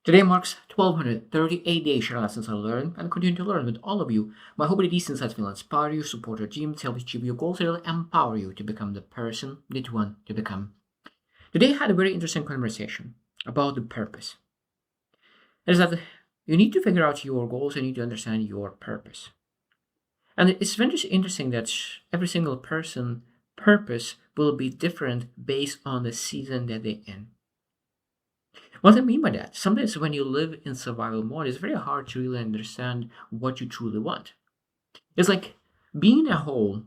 Today marks 1238 days share lessons I learned and continue to learn with all of you. My hope that these insights will inspire you, support your dreams, help you achieve your goals, and will empower you to become the person that you want to become. Today I had a very interesting conversation about the purpose. It is that you need to figure out your goals and you need to understand your purpose. And it's very interesting that every single person purpose will be different based on the season that they're in. What I mean by that, sometimes when you live in survival mode, it's very hard to really understand what you truly want. It's like being in a hole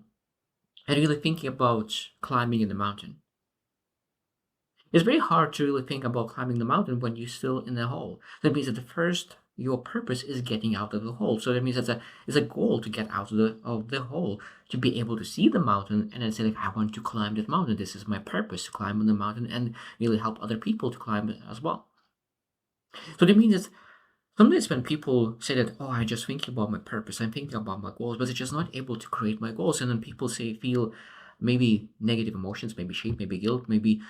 and really thinking about climbing in the mountain. It's very hard to really think about climbing the mountain when you're still in the hole. That means that the first your purpose is getting out of the hole. So that means it's a goal to get out of the hole, to be able to see the mountain and then say like I want to climb that mountain. This is my purpose to climb on the mountain and really help other people to climb it as well. So that means that sometimes when people say that, oh, I just thinking about my purpose, I'm thinking about my goals, but they're just not able to create my goals. And then people feel maybe negative emotions, maybe shame, maybe guilt, maybe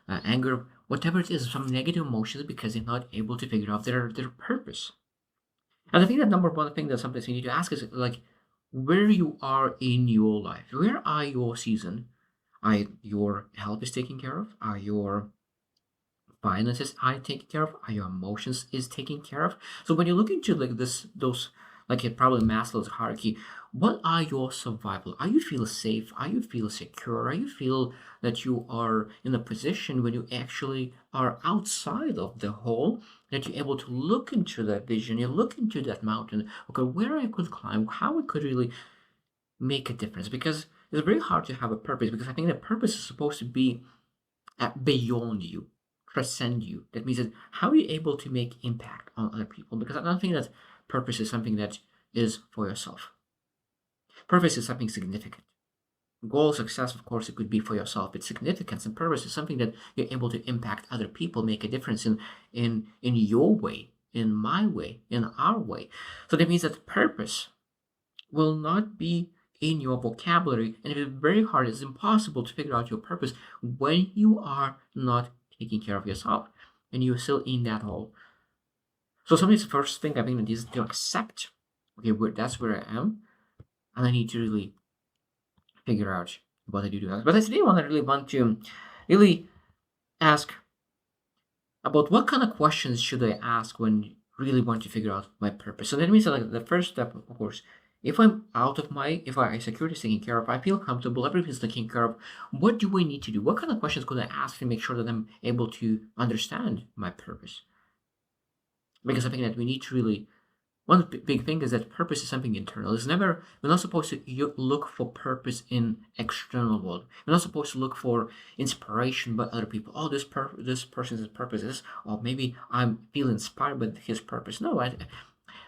anger, whatever it is, some negative emotions because they're not able to figure out their purpose. And I think that number one thing that sometimes you need to ask is like where you are in your life. Where are your season? Are your health is taken care of? Are your finances are taken care of? Are your emotions is taken care of? So when you look into like those like a probably Maslow's hierarchy, what are your survival? Are you feel safe? Are you feel secure? Are you feel that you are in a position when you actually are outside of the hole, that you're able to look into that vision, you look into that mountain, okay, where I could climb, how I could really make a difference? Because it's very hard to have a purpose because I think that purpose is supposed to be beyond you, transcend you. That means that how are you able to make impact on other people? Because I don't think that purpose is something that is for yourself. Purpose is something significant. Goal, success, of course, it could be for yourself, but significance and purpose is something that you're able to impact other people, make a difference in your way, in my way, in our way. So that means that purpose will not be in your vocabulary, and it's very hard, it's impossible to figure out your purpose when you are not taking care of yourself and you're still in that hole. So sometimes the first thing I think is to accept, okay, that's where I am, and I need to really figure out what I do to that. But I today I really want to really ask about what kind of questions should I ask when really want to figure out my purpose. So that means that like the first step, of course, if I'm out of if I security is taken care of, I feel comfortable, everything's taken care of. What do I need to do? What kind of questions could I ask to make sure that I'm able to understand my purpose? Because I think that we need to really one big thing is that purpose is something internal. It's never we're not supposed to look for purpose in external world. We're not supposed to look for inspiration by other people. Oh, this person's purpose is, or maybe I'm feel inspired by his purpose. No,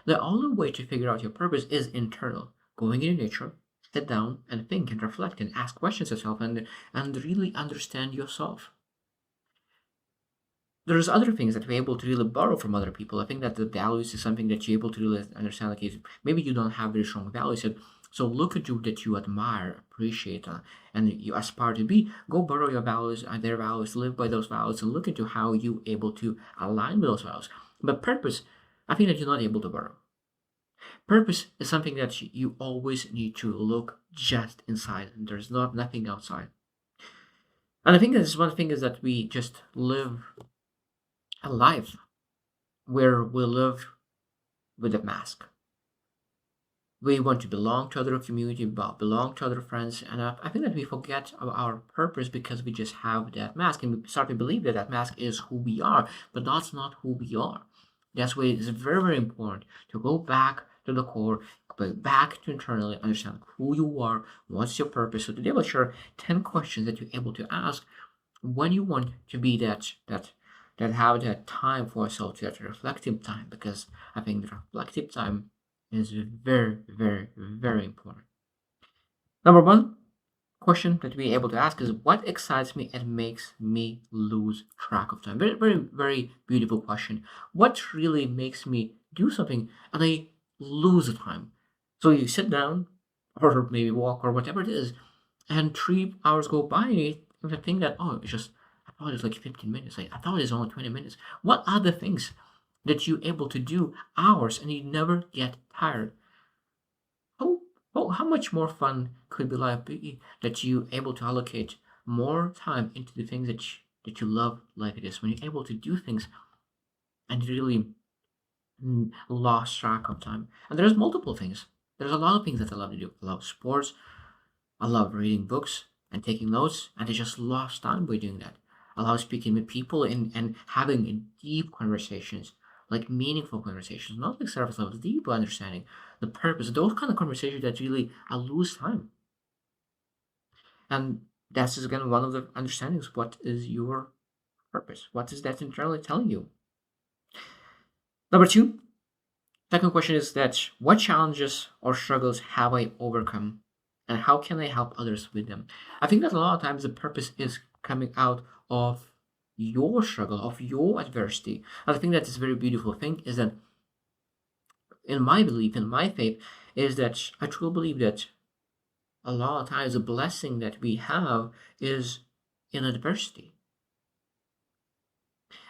the only way to figure out your purpose is internal. Going into nature, sit down and think and reflect and ask questions yourself and really understand yourself. There's other things that we're able to really borrow from other people. I think that the values is something that you're able to really understand. Like maybe you don't have very strong values yet, so look at you that you admire, appreciate, and you aspire to be. Go borrow your values and their values, live by those values, and look into how you able to align with those values. But purpose, I think that you're not able to borrow. Purpose is something that you always need to look just inside, and there's not nothing outside. And I think that this one thing is that we just live a life where we live with a mask. We want to belong to other community, belong to other friends, and I think that we forget our purpose because we just have that mask, and we start to believe that that mask is who we are, but that's not who we are. That's why it's very, very important to go back to the core, go back to internally understand who you are, what's your purpose. So today we'll share 10 questions that you're able to ask when you want to be that have that time for yourself, that reflective time, because I think the reflective time is very, very, very important. Number one question that we're able to ask is what excites me and makes me lose track of time? Very, very, very beautiful question. What really makes me do something and I lose the time? So you sit down or maybe walk or whatever it is, and 3 hours go by and you think that, oh, it's just, I thought it's like 15 minutes. Like, I thought it's only 20 minutes. What are the things that you're able to do hours and you never get tired. How, how much more fun could be life be that you able to allocate more time into the things that you love like it is when you're able to do things and you really lost track of time. And there's multiple things. There's a lot of things that I love to do. I love sports. I love reading books and taking notes, and I just lost time by doing that. I love speaking with people and having deep conversations, like meaningful conversations, not like surface level, deep understanding, the purpose, those kind of conversations that really I lose time. And that's just again one of the understandings. What is your purpose? What is that internally telling you? Number two, second question is that what challenges or struggles have I overcome and how can I help others with them? I think that a lot of times the purpose is coming out of your struggle, of your adversity. And I think that is a very beautiful thing is that in my belief, in my faith, is that I truly believe that a lot of times the blessing that we have is in adversity.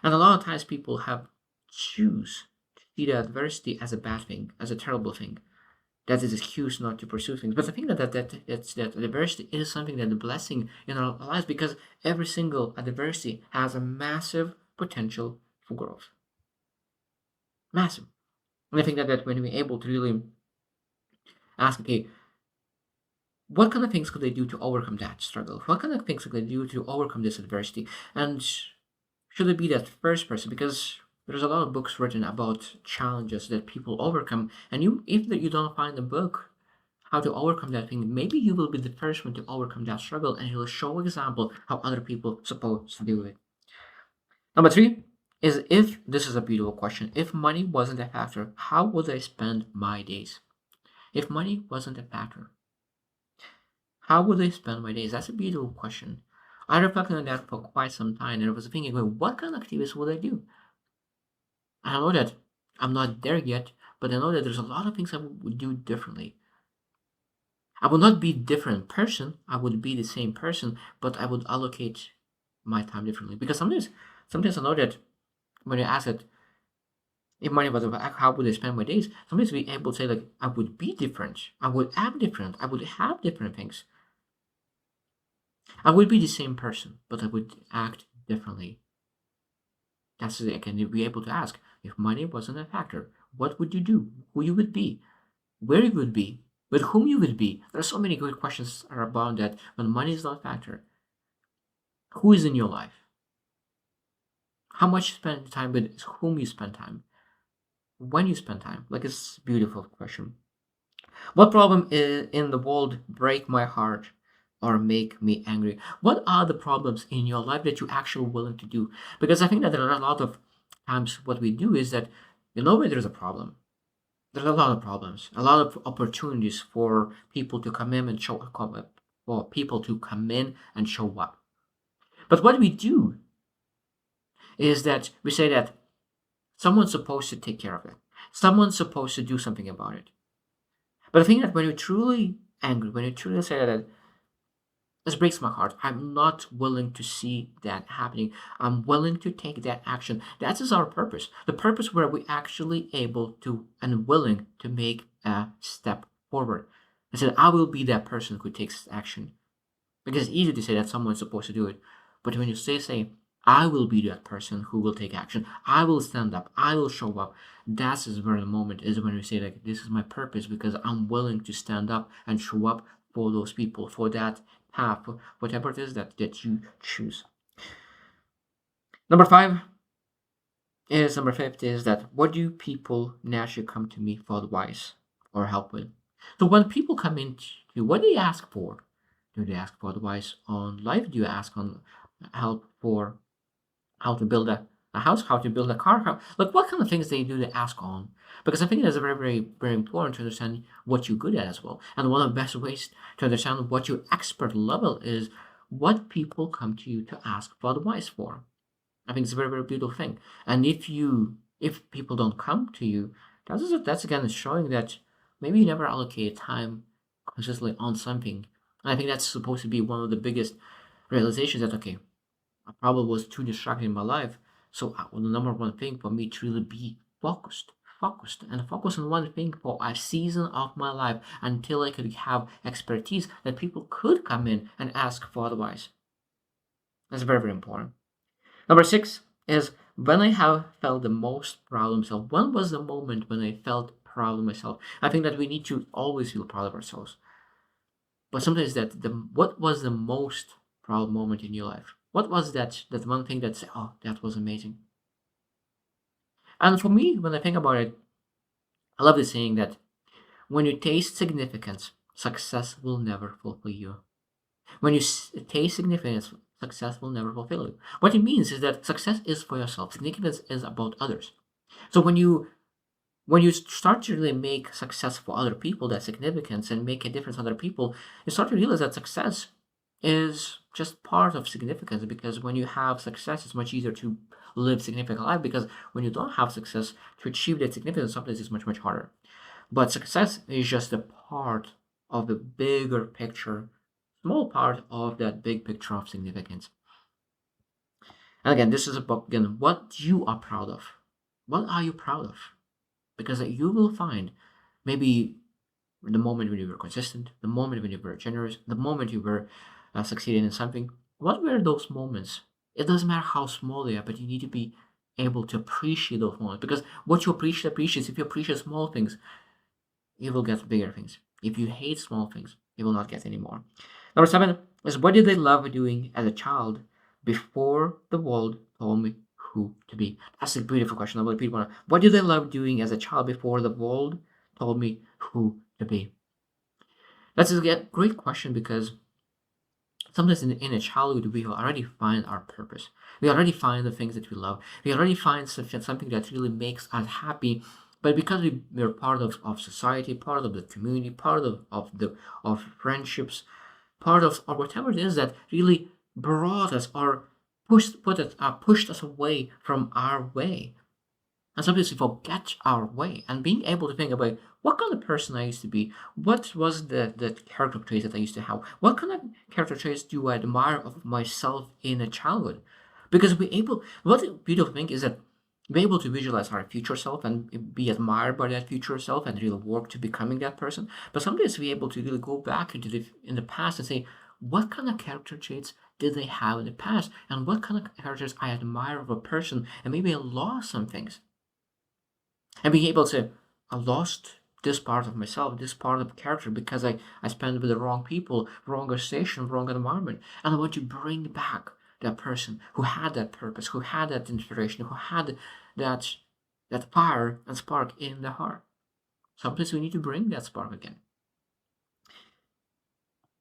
And a lot of times people have choose to see the adversity as a bad thing, as a terrible thing. That is excuse not to pursue things. But I think that adversity is something that the blessing in our lives because every single adversity has a massive potential for growth. Massive. And I think that when we're able to really ask, okay, what kind of things could they do to overcome that struggle? What kind of things could they do to overcome this adversity? And should it be that first person? Because there's a lot of books written about challenges that people overcome, and if you don't find a book how to overcome that thing, maybe you will be the first one to overcome that struggle, and you'll show example how other people supposed to do it. Number three is if this is a beautiful question. If money wasn't a factor, how would I spend my days? If money wasn't a factor, how would I spend my days? That's a beautiful question. I reflected on that for quite some time, and I was thinking, well, what kind of activities would I do? I know that I'm not there yet, but I know that there's a lot of things I would do differently. I would not be a different person. I would be the same person, but I would allocate my time differently. Because sometimes I know that when you ask it, if money was about how would I spend my days, sometimes we able to say like I would be different. I would act different. I would have different things. I would be the same person, but I would act differently. That's it. I can be able to ask if money wasn't a factor, what would you do? Who you would be? Where you would be? With whom you would be? There are so many good questions about that when money is not a factor. Who is in your life? How much you spend time with whom you spend time? When you spend time? Like it's a beautiful question. What problem in the world break my heart or make me angry? What are the problems in your life that you actually willing to do? Because I think that there are a lot of times what we do is that you know where there's a problem. There's a lot of problems, a lot of opportunities for people to come in and show up, for people to come in and show up. But what we do is that we say that someone's supposed to take care of it. Someone's supposed to do something about it. But I think that when you're truly angry, when you truly say that this breaks my heart, I'm not willing to see that happening. I'm willing to take that action. That is our purpose. The purpose where we actually able to and willing to make a step forward. I said, I will be that person who takes action. Because it's easy to say that someone's supposed to do it. But when you say, I will be that person who will take action. I will stand up. I will show up. That's where the moment is when we say like this is my purpose because I'm willing to stand up and show up for those people, for that path, whatever it is that you choose. Number five is number fifth is that what do people naturally come to me for advice or help with? So when people come in to what do they ask for? Do they ask for advice on life? Do you ask on help for how to build a house, how to build a car, like what kind of things they do they ask on? Because I think that's very, very, very important to understand what you're good at as well. And one of the best ways to understand what your expert level is, what people come to you to ask for advice for. I think it's a very, very beautiful thing. And if people don't come to you, that's again showing that maybe you never allocate time consistently on something. And I think that's supposed to be one of the biggest realizations that I probably was too distracted in my life. So the number one thing for me to really be focused, focused, and focused on one thing for a season of my life until I could have expertise that people could come in and ask for advice. That's very, very important. Number six is when I have felt the most proud of myself. When was the moment when I felt proud of myself? I think that we need to always feel proud of ourselves. But sometimes that the what was the most proud moment in your life? What was that one thing that said, oh, that was amazing? And for me, when I think about it, I love the saying that when you taste significance, success will never fulfill you. When you taste significance, success will never fulfill you. What it means is that success is for yourself. Significance is about others. So when you start to really make success for other people, that significance, and make a difference on other people, you start to realize that success is just part of significance, because when you have success, it's much easier to live significant life, because when you don't have success, to achieve that significance sometimes is much, much harder. But success is just a part of the bigger picture, small part of that big picture of significance. And again, this is about, again, what you are proud of. What are you proud of? Because you will find maybe the moment when you were consistent, the moment when you were generous, the moment you were succeeding in something. What were those moments? It doesn't matter how small they are, but you need to be able to appreciate those moments, because what you appreciate, if you appreciate small things, you will get bigger things. If you hate small things, you will not get any more. Number seven is, what did I love doing as a child before the world told me who to be? That's a beautiful question. I will repeat one. What did I love doing as a child before the world told me who to be? That's a great question, because sometimes in a childhood we already find our purpose. We already find the things that we love. We already find something that really makes us happy. But because we're part of society, part of the community, part of friendships, part of or whatever it is that really brought us or pushed us away from our way. And sometimes we forget our way, and being able to think about what kind of person I used to be, what was the character traits that I used to have, what kind of character traits do I admire of myself in a childhood? Because what the beautiful thing is that we're able to visualize our future self and be admired by that future self and really work to becoming that person. But sometimes we're able to really go back in the past and say, what kind of character traits did they have in the past, and what kind of characters I admire of a person, and maybe I lost some things, and being able to, I lost this part of myself, this part of the character, because I spent with the wrong people, wrong association, wrong environment. And I want to bring back that person who had that purpose, who had that inspiration, who had that that fire and spark in the heart. Sometimes we need to bring that spark again.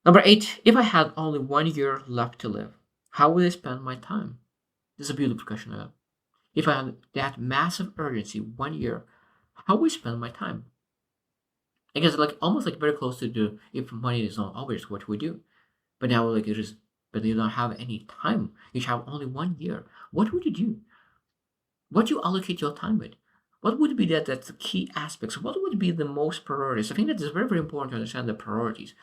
Number eight, if I had only 1 year left to live, how would I spend my time? This is a beautiful question. If I had that massive urgency, 1 year, how would I spend my time? I guess like almost like very close to the, if money is not always what we do. But now like it is, but you don't have any time. You have only 1 year. What would you do? What do you allocate your time with? What would be that's the key aspects? What would be the most priorities? I think that it's very, very important to understand the priorities.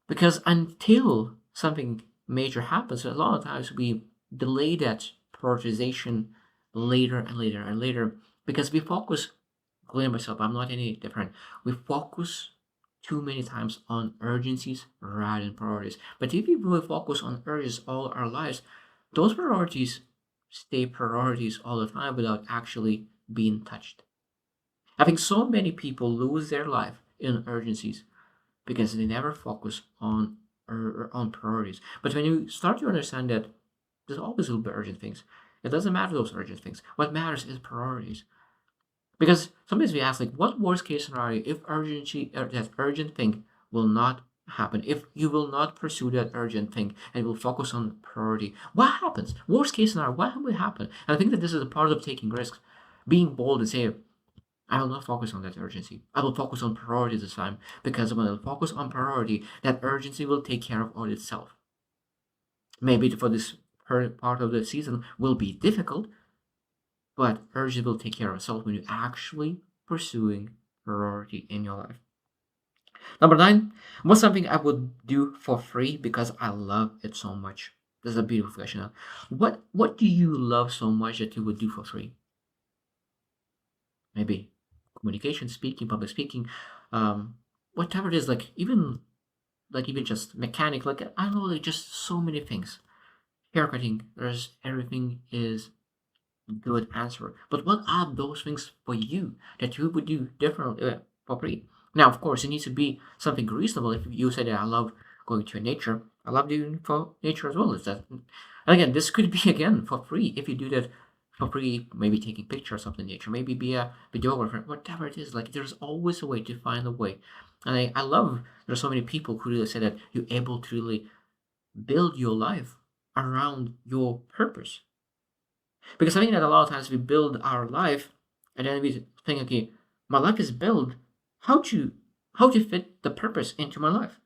Because until something major happens, a lot of times we delay that prioritization later and later and later, because we focus, including myself, I'm not any different. We focus too many times on urgencies rather than priorities. But if we really focus on urgencies all our lives, those priorities stay priorities all the time without actually being touched. I think so many people lose their life in urgencies because they never focus on priorities. But when you start to understand that there's always will be urgent things, it doesn't matter those urgent things. What matters is priorities. Because sometimes we ask, like, what worst case scenario if urgency or that urgent thing will not happen? If you will not pursue that urgent thing and will focus on priority, what happens? Worst case scenario, what will happen? And I think that this is a part of taking risks, being bold and say, I will not focus on that urgency. I will focus on priority this time, because when I focus on priority, that urgency will take care of all itself. Maybe for this part of the season will be difficult, but urgency will take care of itself when you're actually pursuing priority in your life. Number nine, what's something I would do for free because I love it so much? This is a beautiful question. What do you love so much that you would do for free? maybe communication, speaking, public speaking, um, whatever it is, like even just mechanic, like I don't know, like just so many things. Haircutting, there's everything is good answer. But what are those things for you that you would do differently for free? Now, of course, it needs to be something reasonable. If you say that I love going to nature, I love doing for nature as well. Is that, and again, this could be again for free if you do that for free. Maybe taking pictures of the nature, maybe be a videographer, whatever it is. Like there's always a way to find a way. And I love there's so many people who really say that you're able to really build your life around your purpose. Because I think that a lot of times we build our life and then we think, okay, my life is built. How to how to fit the purpose into my life?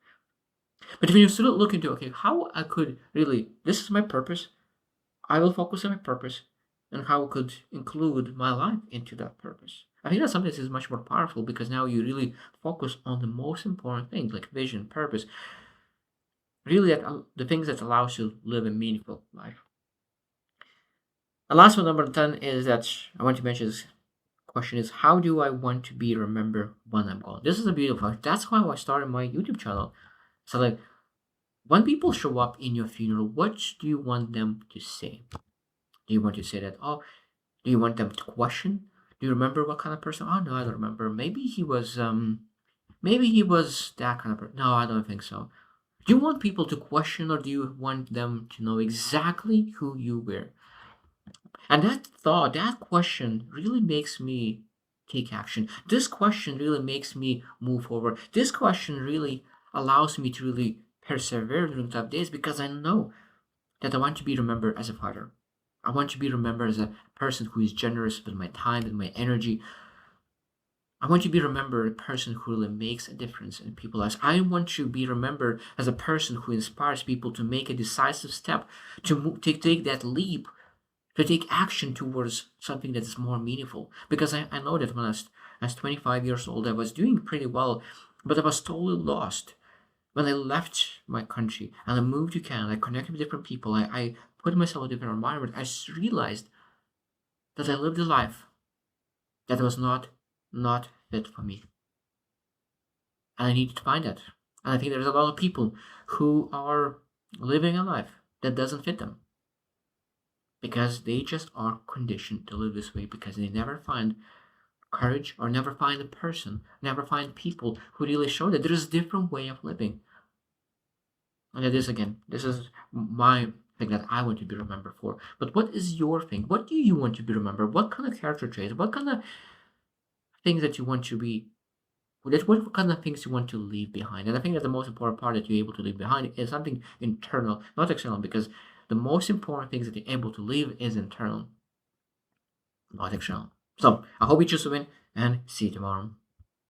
But if you still look into okay, how I could really this is my purpose, I will focus on my purpose and how I could include my life into that purpose. I think that's something that is much more powerful because now you really focus on the most important things like vision, purpose, really the things that allows you to live a meaningful life. The last one, number 10, is that I want to mention this question is how do I want to be remembered when I'm gone? This is a beautiful question. That's why I started my YouTube channel. So like when people show up in your funeral, what do you want them to say? Do you want to say that, oh, do you want them to question? Do you remember what kind of person? Oh no, I don't remember. Maybe he was that kind of person. No, I don't think so. Do you want people to question or do you want them to know exactly who you were? And that thought, that question really makes me take action. This question really makes me move forward. This question really allows me to really persevere during tough days because I know that I want to be remembered as a fighter. I want to be remembered as a person who is generous with my time and my energy. I want to be remembered as a person who really makes a difference in people's lives. I want to be remembered as a person who inspires people to make a decisive step, to take that leap to take action towards something that is more meaningful. Because I know that when I was 25 years old, I was doing pretty well, but I was totally lost. When I left my country and I moved to Canada, I connected with different people, I put myself in a different environment, realized that I lived a life that was not fit for me. And I needed to find that. And I think there's a lot of people who are living a life that doesn't fit them because they just are conditioned to live this way because they never find courage or never find a person, never find people who really show that there is a different way of living. And it is again, this is my thing that I want to be remembered for. But what is your thing? What do you want to be remembered? What kind of character traits? What kind of things that you want to be? What kind of things you want to leave behind? And I think that the most important part that you're able to leave behind is something internal, not external, because the most important things that you're able to leave is internal, not external. So I hope you choose to win and see you tomorrow.